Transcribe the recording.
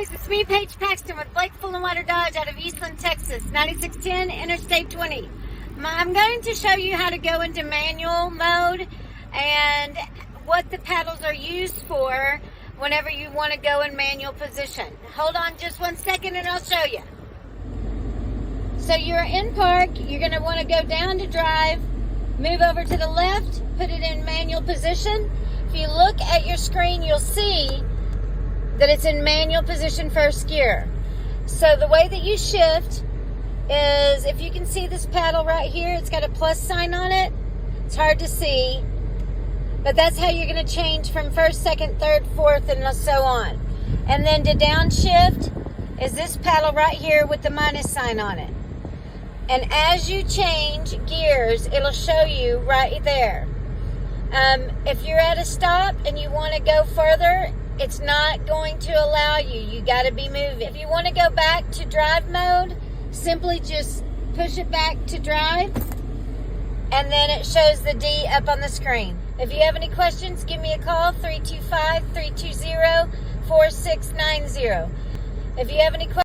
guys, it's me, Paige Paxton with Blake Fulenwider Dodge out of Eastland, Texas, 9610 Interstate 20. I'm going to show you how to go into manual mode and what the paddles are used for whenever you want to go in manual position. Hold on just 1 second and I'll show you. So you're in park, you're going to want to go down to drive, move over to the left, put it in manual position. If you look at your screen, you'll see that it's in manual position first gear. So the way that you shift is, if you can see this paddle right here, it's got a plus sign on it. It's hard to see, but that's how you're going to change from first, second, third, fourth, and so on. And then to downshift is this paddle right here with the minus sign on it. And as you change gears, it'll show you right there. If you're at a stop and you want to go further, it's not going to allow you. You got to be moving. If you want to go back to drive mode, simply just push it back to drive, and then it shows the D up on the screen. If you have any questions, give me a call, 325-320-4690. If you have any questions,